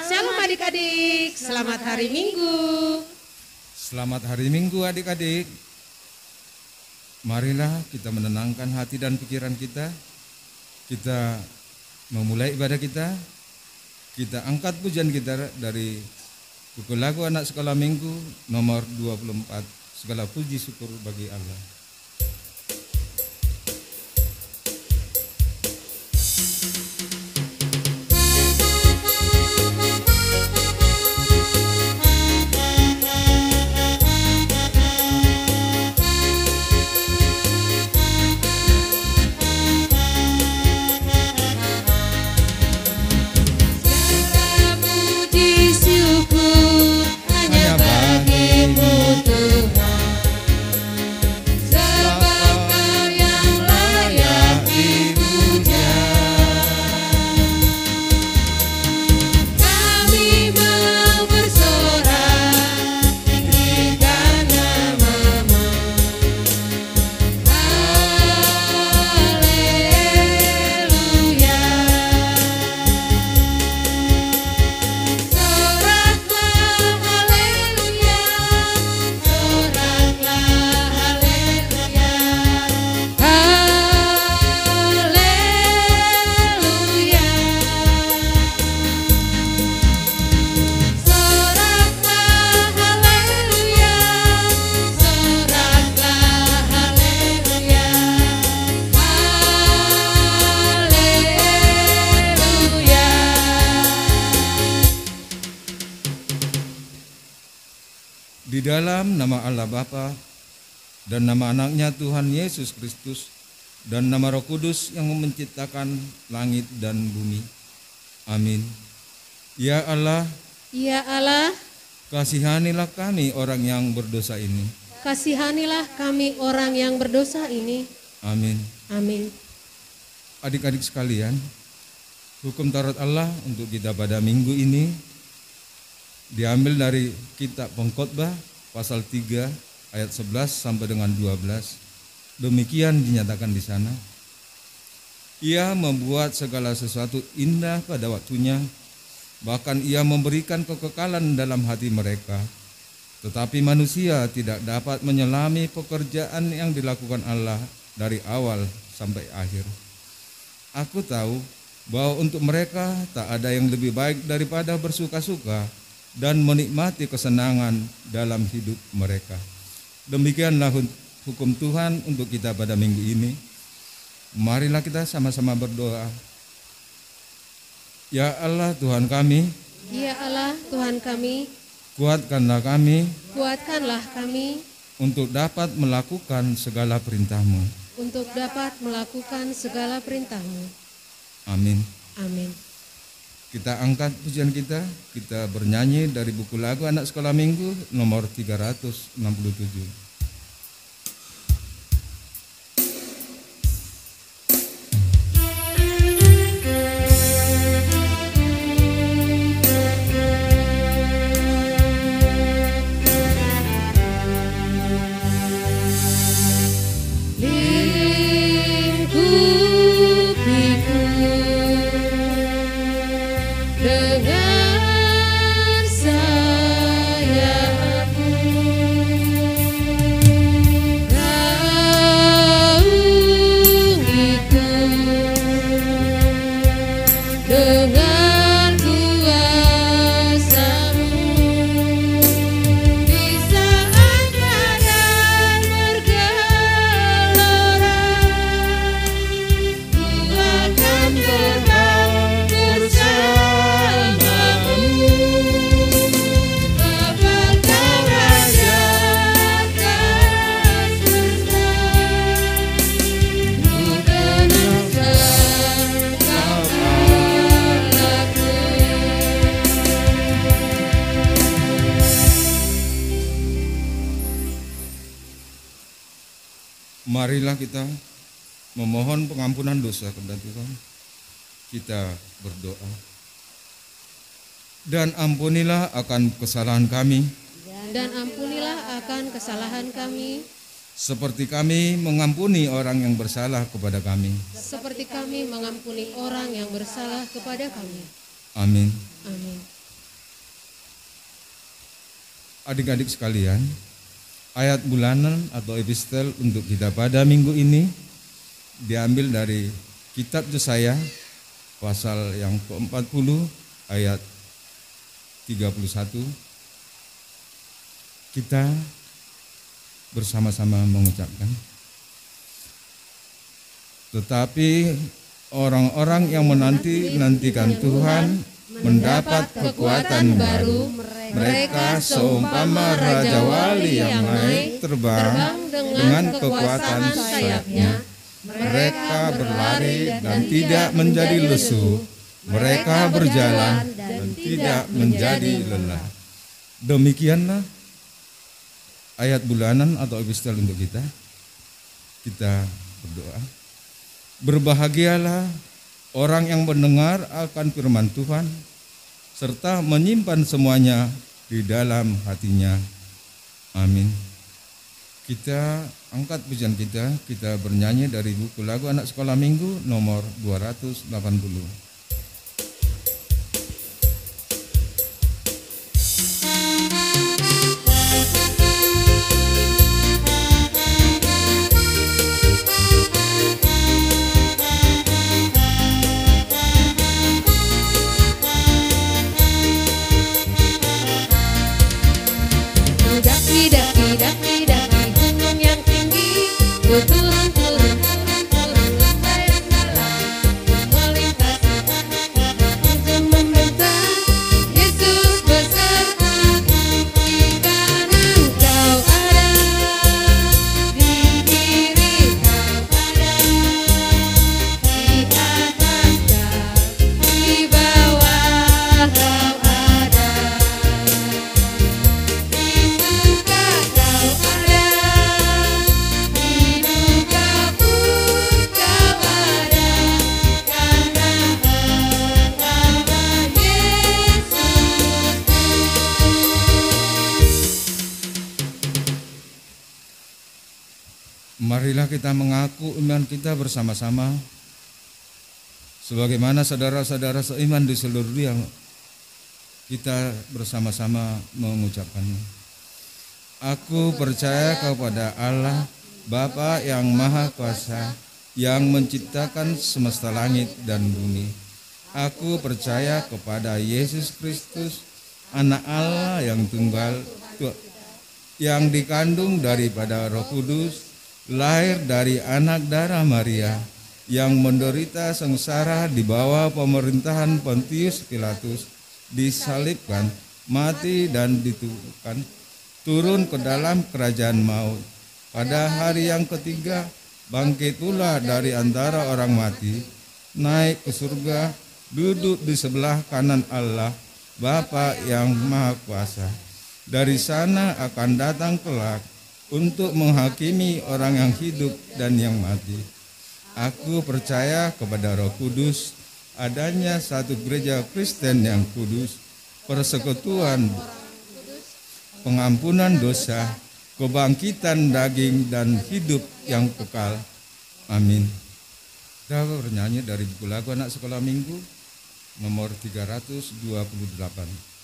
Shalom adik-adik, selamat hari Minggu. Selamat hari Minggu adik-adik. Marilah kita menenangkan hati dan pikiran kita. Kita memulai ibadah kita. Kita angkat pujian kita dari buku lagu anak sekolah minggu nomor 24. Segala puji syukur bagi Allah. Di dalam nama Allah Bapa dan nama anaknya Tuhan Yesus Kristus dan nama Roh Kudus yang menciptakan langit dan bumi. Amin. Ya Allah, kasihanilah kami orang yang berdosa ini. Kasihanilah kami orang yang berdosa ini. Amin. Amin. Adik-adik sekalian, hukum Taurat Allah untuk kita pada minggu ini diambil dari kitab Pengkhotbah pasal 3 ayat 11 sampai dengan 12. Demikian dinyatakan di sana. Ia membuat segala sesuatu indah pada waktunya, bahkan ia memberikan kekekalan dalam hati mereka. Tetapi manusia tidak dapat menyelami pekerjaan yang dilakukan Allah dari awal sampai akhir. Aku tahu bahwa untuk mereka tak ada yang lebih baik daripada bersuka-suka dan menikmati kesenangan dalam hidup mereka. Demikianlah hukum Tuhan untuk kita pada minggu ini. Marilah kita sama-sama berdoa. Ya Allah Tuhan kami, Ya Allah Tuhan kami, kuatkanlah kami untuk dapat melakukan segala perintah-Mu. Amin. Amin. Kita angkat pujian kita bernyanyi dari buku lagu anak sekolah minggu nomor 367. Marilah kita memohon pengampunan dosa kepada Tuhan. Kita berdoa. Dan ampunilah akan kesalahan kami. Seperti kami mengampuni orang yang bersalah kepada kami. Seperti kami mengampuni orang yang bersalah kepada kami. Amin. Amin. Adik-adik sekalian, ayat bulanan atau epistel untuk kita pada minggu ini diambil dari kitab Yesaya pasal yang ke-40 ayat 31. Kita bersama-sama mengucapkan, tetapi orang-orang yang menanti-nantikan Tuhan mendapat kekuatan baru. Mereka seumpama Raja Wali yang naik terbang dengan kekuatan sayapnya. Mereka berlari dan tidak menjadi lesu. Mereka berjalan dan tidak menjadi lelah. Demikianlah ayat bulanan atau epistel untuk kita. Kita berdoa. Berbahagialah orang yang mendengar akan firman Tuhan serta menyimpan semuanya di dalam hatinya. Amin. Kita angkat pujian kita bernyanyi dari buku lagu anak sekolah minggu nomor 280. Marilah kita mengaku iman kita bersama-sama sebagaimana saudara-saudara seiman di seluruh dunia. Kita bersama-sama mengucapkannya. Aku percaya kepada Allah Bapa yang Maha Kuasa yang menciptakan semesta langit dan bumi. Aku percaya kepada Yesus Kristus, Anak Allah yang tunggal, yang dikandung daripada Roh Kudus, lahir dari anak darah Maria, yang menderita sengsara di bawah pemerintahan Pontius Pilatus, disalibkan, mati dan ditubuhkan, turun ke dalam kerajaan maut. Pada hari yang ketiga, bangkit pula dari antara orang mati, naik ke surga, duduk di sebelah kanan Allah, Bapa yang Maha Kuasa. Dari sana akan datang kelak untuk menghakimi orang yang hidup dan yang mati. Aku percaya kepada Roh Kudus, adanya satu gereja Kristen yang kudus, persekutuan, pengampunan dosa, kebangkitan daging dan hidup yang kekal. Amin. Kita bernyanyi dari buku lagu anak sekolah minggu nomor 328.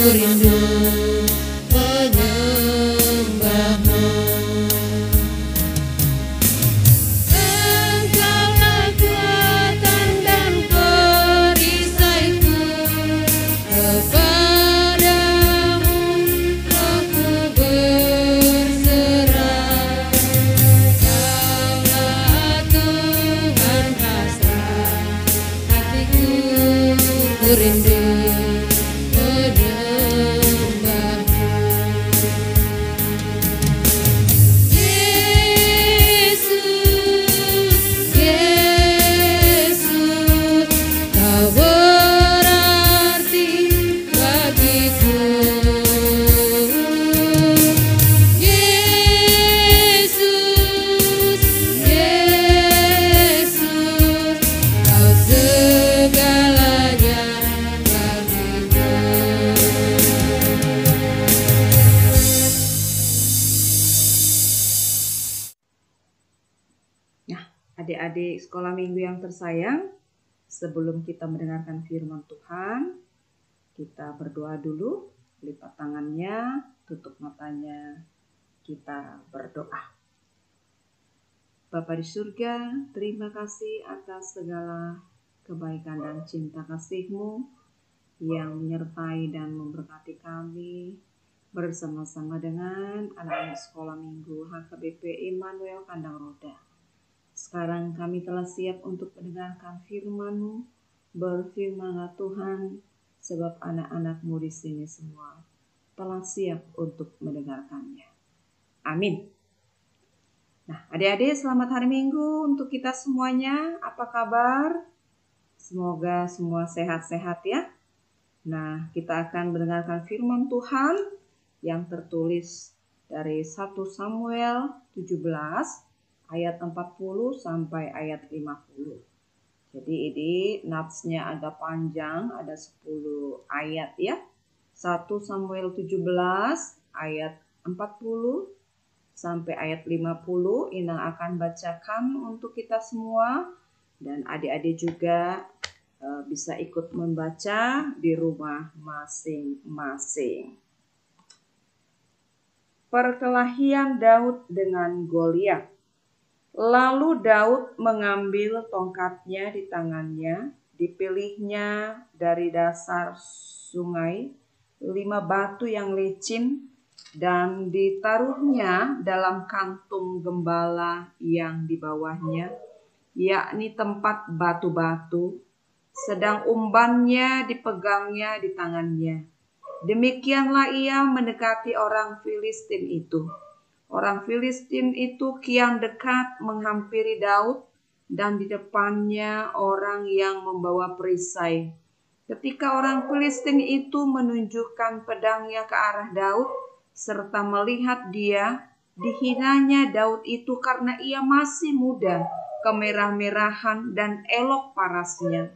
Rindu menyembah. Adik-adik sekolah minggu yang tersayang, sebelum kita mendengarkan firman Tuhan, kita berdoa dulu, lipat tangannya, tutup matanya, kita berdoa. Bapa di surga, terima kasih atas segala kebaikan dan cinta kasih-Mu yang menyertai dan memberkati kami bersama-sama dengan anak-anak sekolah minggu HKBP Immanuel Kandang Roda. Sekarang kami telah siap untuk mendengarkan firman-Mu. Berfirmanlah Tuhan, sebab anak-anak-Mu di sini semua telah siap untuk mendengarkannya. Amin. Nah, adik-adik, selamat hari Minggu untuk kita semuanya. Apa kabar? Semoga semua sehat-sehat ya. Nah, kita akan mendengarkan firman Tuhan yang tertulis dari 1 Samuel 17 ayat 40 sampai ayat 50. Jadi ini natsnya agak panjang, ada 10 ayat ya. 1 Samuel 17 ayat 40 sampai ayat 50. Inang akan bacakan untuk kita semua dan adik-adik juga bisa ikut membaca di rumah masing-masing. Perkelahian Daud dengan Goliat. Lalu Daud mengambil tongkatnya di tangannya, dipilihnya dari dasar sungai 5 batu yang licin dan ditaruhnya dalam kantung gembala yang di bawahnya, yakni tempat batu-batu, sedang umbannya dipegangnya di tangannya. Demikianlah ia mendekati orang Filistin itu. Orang Filistin itu kian dekat menghampiri Daud dan di depannya orang yang membawa perisai. Ketika orang Filistin itu menunjukkan pedangnya ke arah Daud serta melihat dia, dihinanya Daud itu karena ia masih muda, kemerah-merahan dan elok parasnya.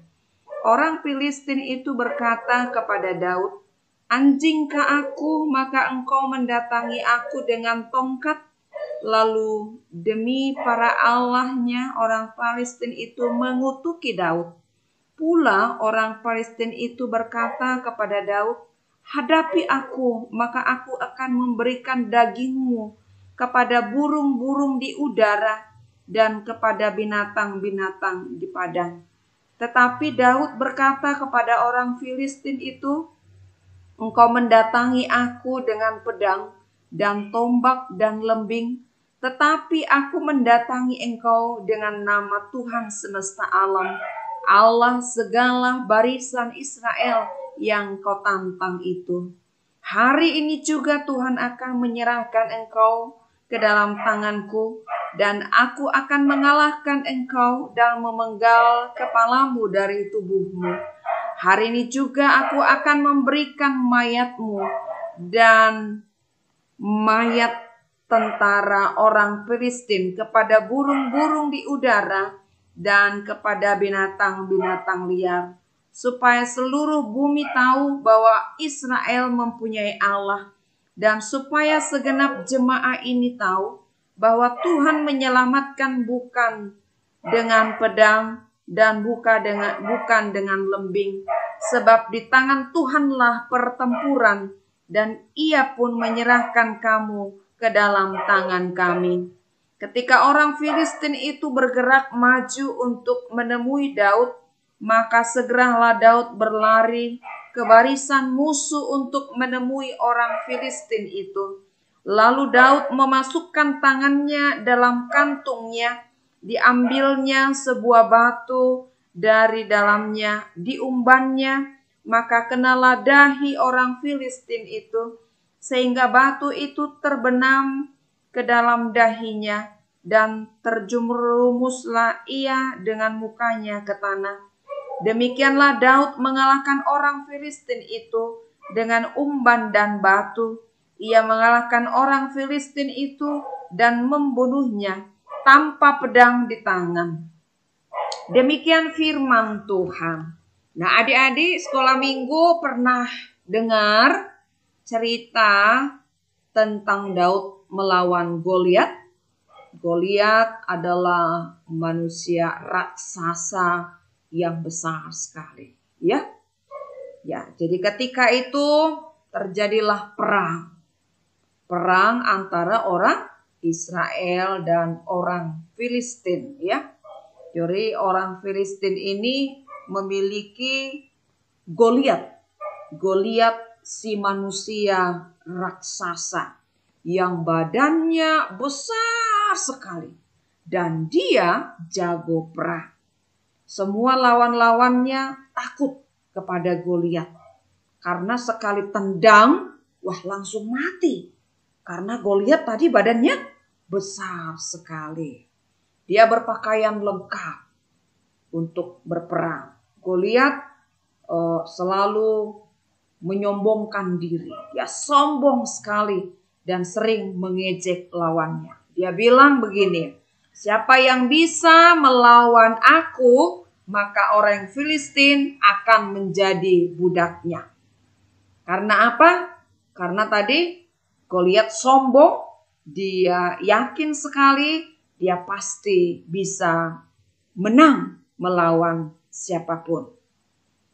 Orang Filistin itu berkata kepada Daud, "Anjingkah aku, maka engkau mendatangi aku dengan tongkat?" Lalu demi para allahnya orang Filistin itu mengutuki Daud. Pula orang Filistin itu berkata kepada Daud, "Hadapi aku, maka aku akan memberikan dagingmu kepada burung-burung di udara dan kepada binatang-binatang di padang." Tetapi Daud berkata kepada orang Filistin itu, "Engkau mendatangi aku dengan pedang dan tombak dan lembing, tetapi aku mendatangi engkau dengan nama Tuhan semesta alam, Allah segala barisan Israel yang kau tantang itu. Hari ini juga Tuhan akan menyerahkan engkau ke dalam tanganku, dan aku akan mengalahkan engkau dan memenggal kepalamu dari tubuhmu. Hari ini juga aku akan memberikan mayatmu dan mayat tentara orang Filistin kepada burung-burung di udara dan kepada binatang-binatang liar, supaya seluruh bumi tahu bahwa Israel mempunyai Allah, dan supaya segenap jemaah ini tahu bahwa Tuhan menyelamatkan bukan dengan pedang dan bukan dengan lembing, sebab di tangan Tuhanlah pertempuran, dan ia pun menyerahkan kamu ke dalam tangan kami." Ketika orang Filistin itu bergerak maju untuk menemui Daud, maka segeralah Daud berlari ke barisan musuh untuk menemui orang Filistin itu. Lalu Daud memasukkan tangannya dalam kantungnya, diambilnya sebuah batu dari dalamnya, diumbannya, maka kenalah dahi orang Filistin itu, sehingga batu itu terbenam ke dalam dahinya, dan terjerumuslah ia dengan mukanya ke tanah. Demikianlah Daud mengalahkan orang Filistin itu dengan umban dan batu. Ia mengalahkan orang Filistin itu dan membunuhnya tanpa pedang di tangan. Demikian firman Tuhan. Nah, adik-adik sekolah minggu pernah dengar cerita tentang Daud melawan Goliat? Goliat adalah manusia raksasa yang besar sekali, ya. Ya, jadi ketika itu terjadilah perang antara orang Israel dan orang Filistin, ya. Jadi orang Filistin ini memiliki Goliat. Goliat si manusia raksasa yang badannya besar sekali dan dia jago perang. Semua lawan-lawannya takut kepada Goliat karena sekali tendang, wah langsung mati. Karena Goliat tadi badannya besar sekali. Dia berpakaian lengkap untuk berperang. Goliat selalu menyombongkan diri. Dia sombong sekali dan sering mengejek lawannya. Dia bilang begini, siapa yang bisa melawan aku, maka orang Filistin akan menjadi budaknya. Karena apa? Karena tadi Goliat sombong, dia yakin sekali dia pasti bisa menang melawan siapapun.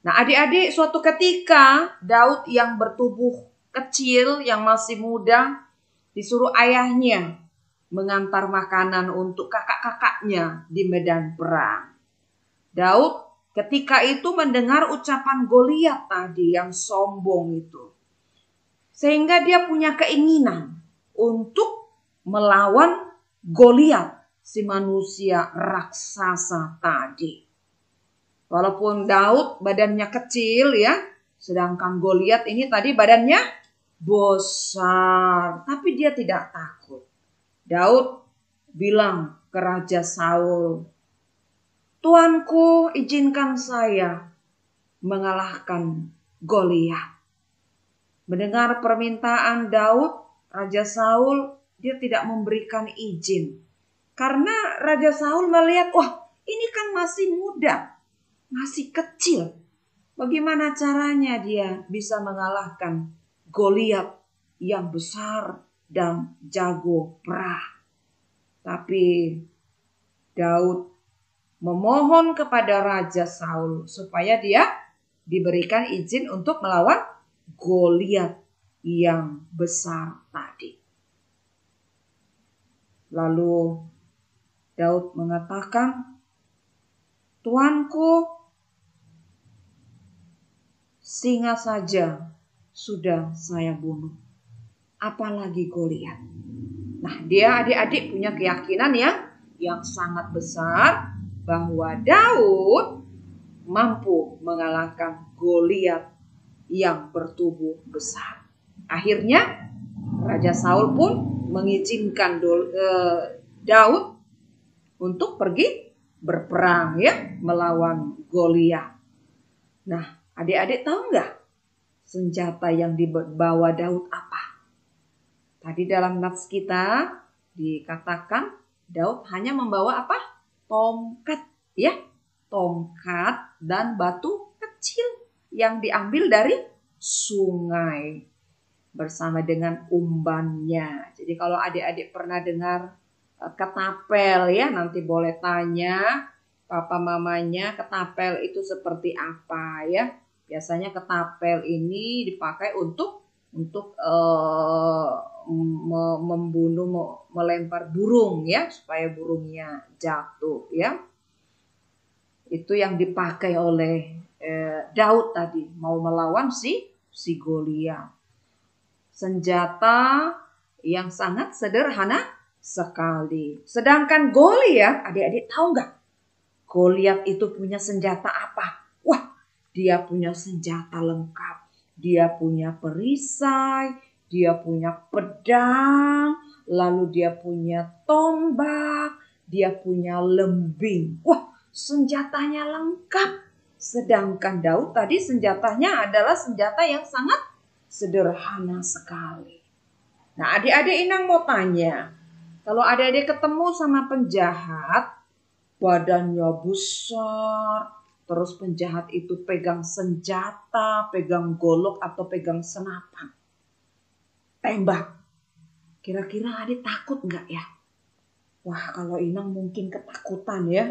Nah, adik-adik, suatu ketika Daud yang bertubuh kecil, yang masih muda, disuruh ayahnya mengantar makanan untuk kakak-kakaknya di medan perang. Daud ketika itu mendengar ucapan Goliat tadi yang sombong itu. Sehingga dia punya keinginan untuk melawan Goliat, si manusia raksasa tadi. Walaupun Daud badannya kecil ya, sedangkan Goliat ini tadi badannya besar, tapi dia tidak takut. Daud bilang ke Raja Saul, "Tuanku, izinkan saya mengalahkan Goliat." Mendengar permintaan Daud, Raja Saul dia tidak memberikan izin. Karena Raja Saul melihat, wah ini kan masih muda, masih kecil. Bagaimana caranya dia bisa mengalahkan Goliat yang besar dan jago perang? Tapi Daud memohon kepada Raja Saul supaya dia diberikan izin untuk melawan Goliat yang besar tadi. Lalu Daud mengatakan, "Tuanku, singa saja sudah saya bunuh, apalagi Goliat." Nah, dia adik-adik punya keyakinan yang sangat besar bahwa Daud mampu mengalahkan Goliat yang bertubuh besar. Akhirnya Raja Saul pun mengizinkan Daud untuk pergi berperang melawan Goliat. Nah, adik-adik tahu nggak senjata yang dibawa Daud apa? Tadi dalam nats kita dikatakan Daud hanya membawa apa? Tongkat tongkat dan batu kecil yang diambil dari sungai bersama dengan umbannya. Jadi kalau adik-adik pernah dengar ketapel nanti boleh tanya papa mamanya ketapel itu seperti apa ya. Biasanya ketapel ini dipakai untuk membunuh, melempar burung supaya burungnya jatuh Itu yang dipakai oleh Daud tadi mau melawan si Goliat. Senjata yang sangat sederhana sekali. Sedangkan Goliat, adik-adik tahu nggak? Goliat itu punya senjata apa? Wah, dia punya senjata lengkap. Dia punya perisai, dia punya pedang, lalu dia punya tombak, dia punya lembing. Wah, senjatanya lengkap. Sedangkan Daud tadi senjatanya adalah senjata yang sangat sederhana sekali. Nah, adik-adik Inang mau tanya, kalau adik-adik ketemu sama penjahat, badannya besar, terus penjahat itu pegang senjata, pegang golok atau pegang senapan, tembak. Kira-kira adik takut nggak ya? Wah, kalau Inang mungkin ketakutan ya.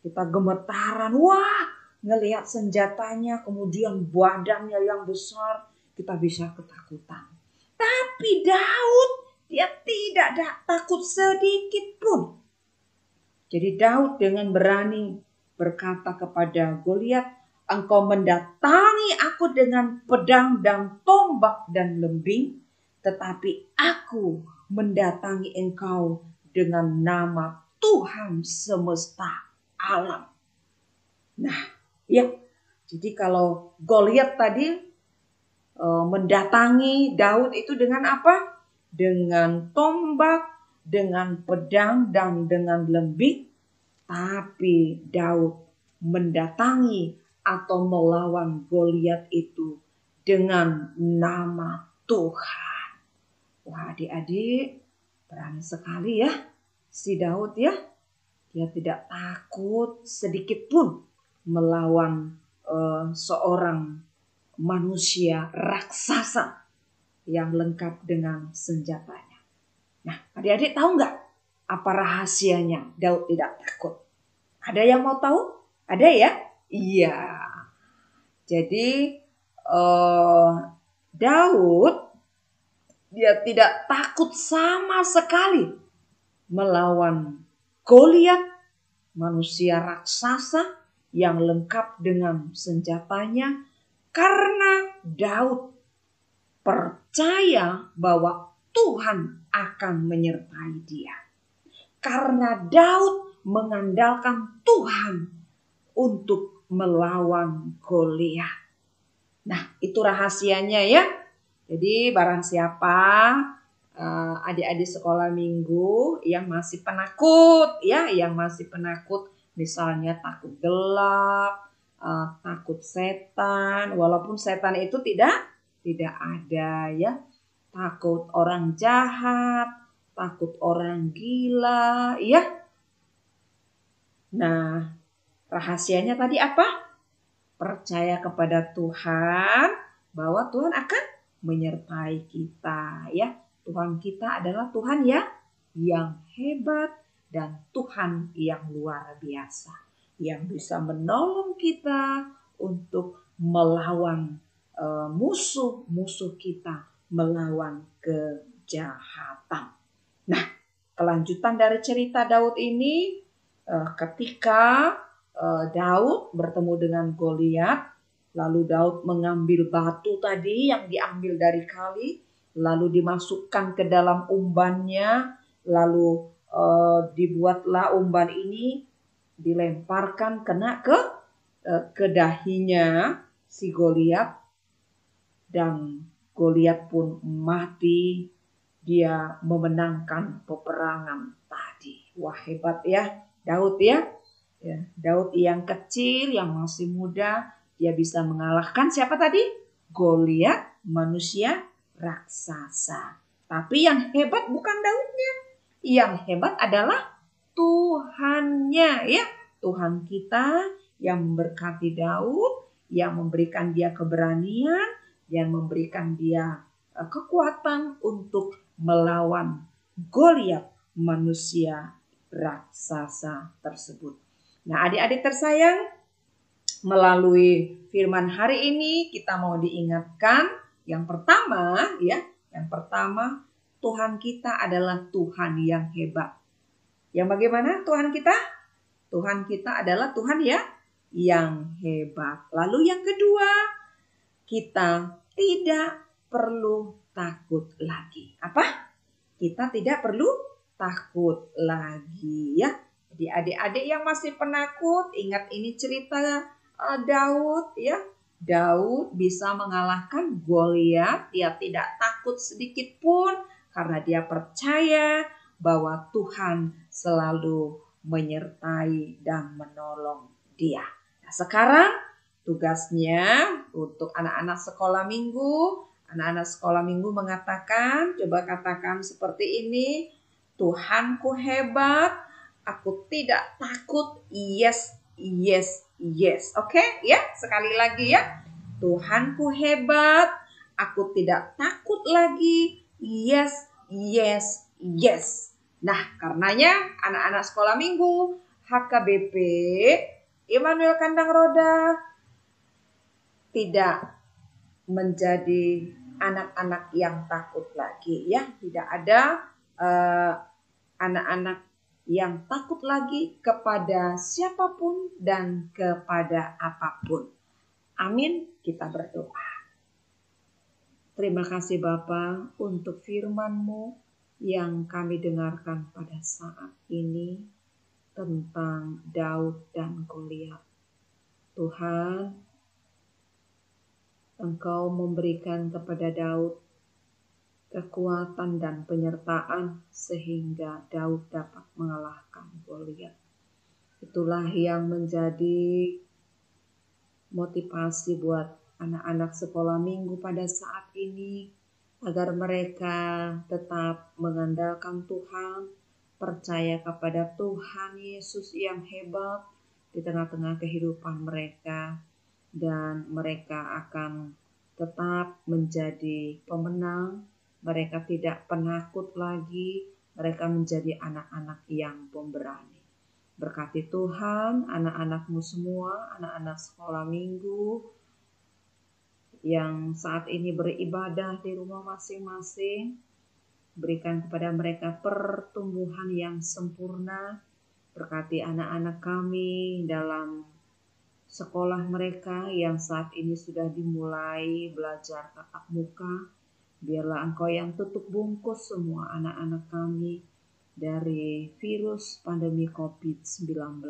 Kita gemetaran, wah, ngelihat senjatanya, kemudian badannya yang besar, kita bisa ketakutan. Tapi Daud, dia tidak takut sedikit pun. Jadi Daud dengan berani berkata kepada Goliat, engkau mendatangi aku dengan pedang dan tombak dan lembing, tetapi aku mendatangi engkau dengan nama Tuhan semesta alam. Nah, ya, jadi kalau Goliat tadi mendatangi Daud itu dengan apa? Dengan tombak, dengan pedang, dan dengan lembing. Tapi Daud mendatangi atau melawan Goliat itu dengan nama Tuhan. Wah, adik-adik, berani sekali ya si Daud ya. Dia tidak takut sedikit pun melawan seorang manusia raksasa yang lengkap dengan senjatanya. Nah, adik-adik tahu nggak apa rahasianya Daud tidak takut? Ada yang mau tahu? Ada ya? Iya. Jadi Daud dia tidak takut sama sekali melawan Goliat, manusia raksasa yang lengkap dengan senjatanya, karena Daud percaya bahwa Tuhan akan menyertai dia. Karena Daud mengandalkan Tuhan untuk melawan Goliat. Nah, itu rahasianya ya. Jadi barang siapa adik-adik sekolah minggu yang masih penakut ya, yang masih penakut misalnya takut gelap, takut setan, walaupun setan itu tidak ada ya. Takut orang jahat, takut orang gila ya. Nah, rahasianya tadi apa? Percaya kepada Tuhan bahwa Tuhan akan menyertai kita ya. Tuhan kita adalah Tuhan ya yang hebat dan Tuhan yang luar biasa, yang bisa menolong kita untuk melawan musuh-musuh kita, melawan kejahatan. Nah, kelanjutan dari cerita Daud ini, ketika Daud bertemu dengan Goliat, lalu Daud mengambil batu tadi yang diambil dari kali, lalu dimasukkan ke dalam umbannya, lalu dibuatlah umban ini dilemparkan kena ke dahinya si Goliat, dan Goliat pun mati. Dia memenangkan peperangan tadi. Wah, hebat ya Daud ya. Daud yang kecil, yang masih muda, dia bisa mengalahkan siapa tadi? Goliat, manusia raksasa. Tapi yang hebat bukan Daudnya. Yang hebat adalah Tuhannya ya. Tuhan kita yang memberkati Daud, yang memberikan dia keberanian, yang memberikan dia kekuatan untuk melawan Goliat, manusia raksasa tersebut. Nah, adik-adik tersayang, melalui firman hari ini kita mau diingatkan yang pertama ya, Tuhan kita adalah Tuhan yang hebat. Yang bagaimana Tuhan kita? Tuhan kita adalah Tuhan ya yang hebat. Lalu yang kedua, kita tidak perlu takut lagi. Apa? Kita tidak perlu takut lagi ya. Jadi adik-adik yang masih penakut, ingat ini cerita Daud ya. Daud bisa mengalahkan Goliat. Dia tidak takut sedikit pun karena dia percaya bahwa Tuhan selalu menyertai dan menolong dia. Nah, sekarang tugasnya untuk anak-anak sekolah minggu. Anak-anak sekolah minggu mengatakan, coba katakan seperti ini. Tuhanku hebat, aku tidak takut. Yes, yes, yes. Oke, ya, sekali lagi ya. Tuhanku hebat, aku tidak takut lagi. Yes, yes, yes. Nah, karenanya anak-anak sekolah minggu HKBP Immanuel Kandang Roda tidak menjadi anak-anak yang takut lagi ya. Tidak ada anak-anak yang takut lagi kepada siapapun dan kepada apapun. Amin, kita berdoa. Terima kasih Bapa untuk firman-Mu yang kami dengarkan pada saat ini tentang Daud dan Goliat. Tuhan, Engkau memberikan kepada Daud kekuatan dan penyertaan sehingga Daud dapat mengalahkan Goliat. Itulah yang menjadi motivasi buat anak-anak sekolah minggu pada saat ini, agar mereka tetap mengandalkan Tuhan, percaya kepada Tuhan Yesus yang hebat di tengah-tengah kehidupan mereka, dan mereka akan tetap menjadi pemenang. Mereka tidak penakut lagi, mereka menjadi anak-anak yang pemberani. Berkati Tuhan anak-anak-Mu semua, anak-anak sekolah minggu yang saat ini beribadah di rumah masing-masing. Berikan kepada mereka pertumbuhan yang sempurna. Berkati anak-anak kami dalam sekolah mereka yang saat ini sudah dimulai belajar tatap muka. Biarlah Engkau yang tutup bungkus semua anak-anak kami dari virus pandemi COVID-19.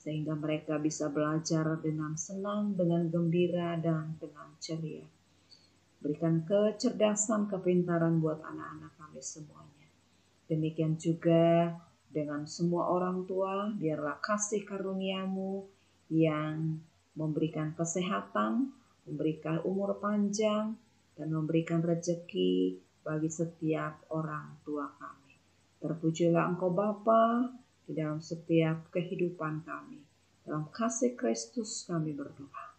Sehingga mereka bisa belajar dengan senang, dengan gembira, dan dengan ceria. Berikan kecerdasan, kepintaran buat anak-anak kami semuanya. Demikian juga dengan semua orang tua, biarlah kasih karunia-Mu yang memberikan kesehatan, memberikan umur panjang, dan memberikan rezeki bagi setiap orang tua kami. Terpujilah Engkau Bapa di dalam setiap kehidupan kami. Dalam kasih Kristus kami berdoa.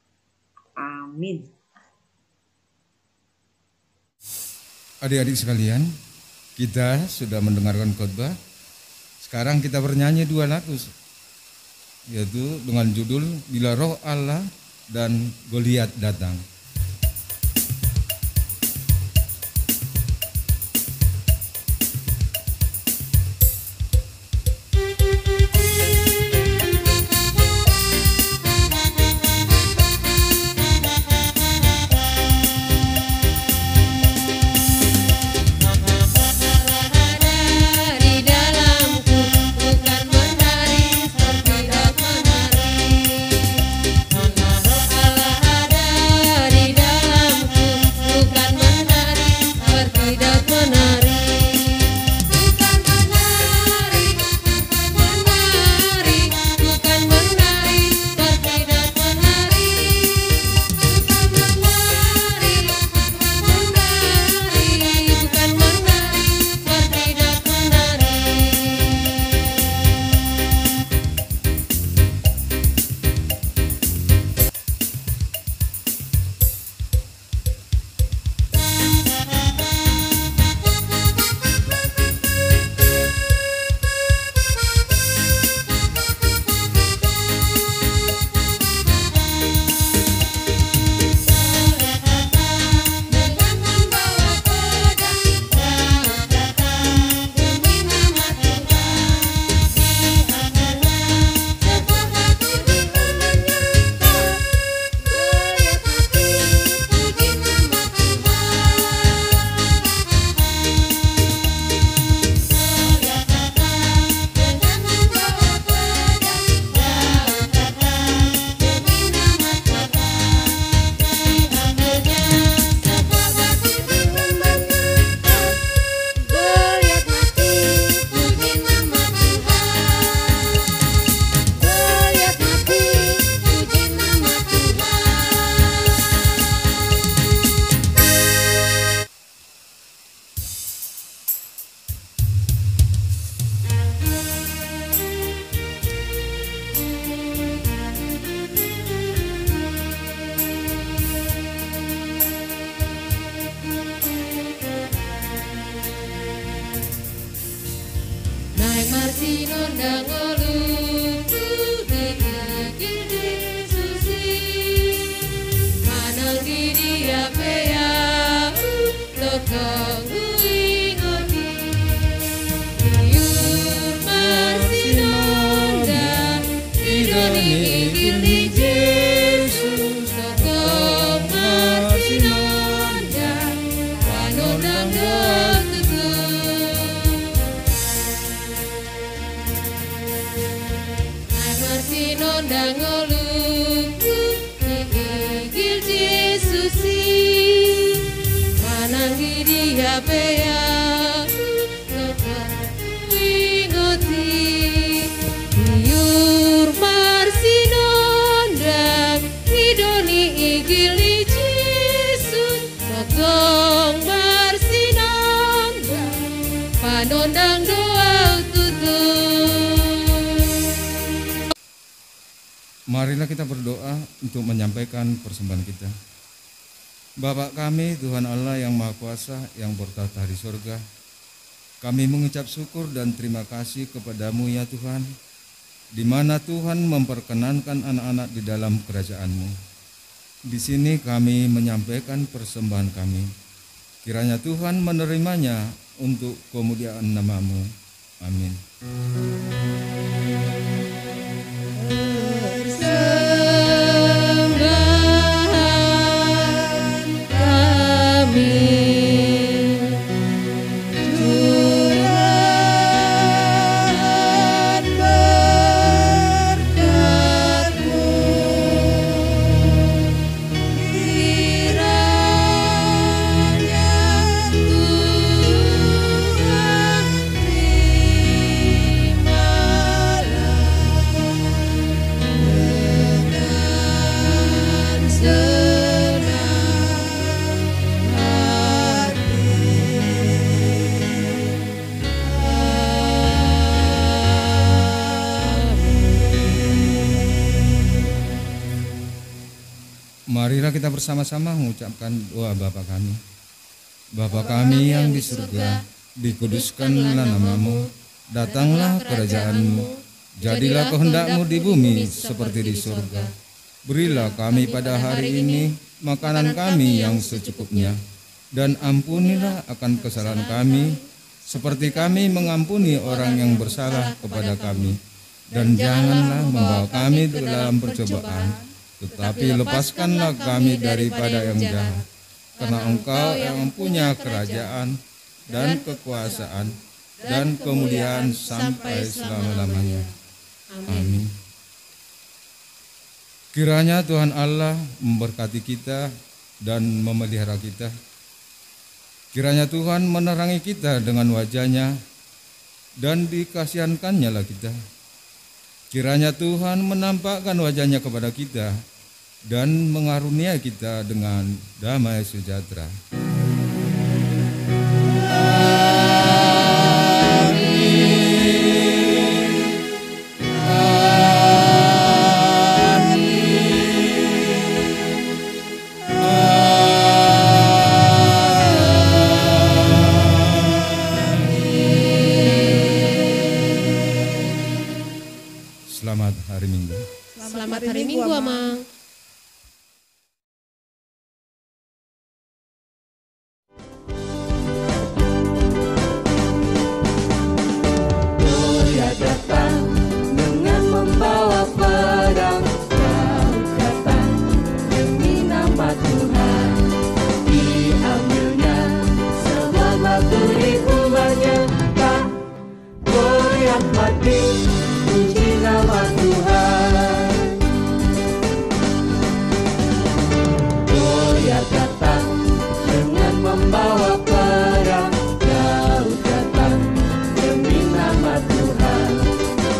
Amin. Adik-adik sekalian, kita sudah mendengarkan khotbah. Sekarang kita bernyanyi 2 lagu, yaitu dengan judul Bila Roh Allah dan Goliat Datang. Di dalamku bukan menari seperti roh menari. Bila roh Allah ada Marilah kita berdoa untuk menyampaikan persembahan kita. Bapa kami, Tuhan Allah yang Maha Kuasa, yang bertahta di surga, kami mengucap syukur dan terima kasih kepadamu ya Tuhan, di mana Tuhan memperkenankan anak-anak di dalam kerajaan-Mu. Di sini kami menyampaikan persembahan kami. Kiranya Tuhan menerimanya untuk kemuliaan nama-Mu. Amin. Marilah kita bersama-sama mengucapkan doa Bapa kami. Bapa kami yang di surga, dikuduskanlah nama-Mu, datanglah kerajaan-Mu, jadilah kehendak-Mu di bumi seperti di surga. Berilah kami pada hari ini makanan kami yang secukupnya, dan ampunilah akan kesalahan kami, seperti kami mengampuni orang yang bersalah kepada kami. Dan janganlah membawa kami ke dalam percobaan, tetapi lepaskanlah kami daripada yang jahat, karena Engkau yang punya kerajaan dan kekuasaan dan kemuliaan sampai selama-lamanya. Amin. Kiranya Tuhan Allah memberkati kita dan memelihara kita. Kiranya Tuhan menerangi kita dengan wajah-Nya dan dikasihankan-Nya lah kita. Kiranya Tuhan menampakkan wajah-Nya kepada kita dan mengaruniai kita dengan damai sejahtera. Selamat hari Minggu. Selamat hari Minggu, Amang. Gloria datang dengan membawa pedang, Daud datang demi nama Tuhan. Diambilnya sebuah batu di rumahnya, tak Goliat mati. Puji nama Tuhan. Goliat datang dengan membawa pedang, Daud datang demi nama Tuhan.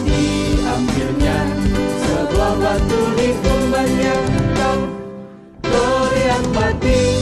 Diambilnya sebuah batu di rumahnya, Goliat mati.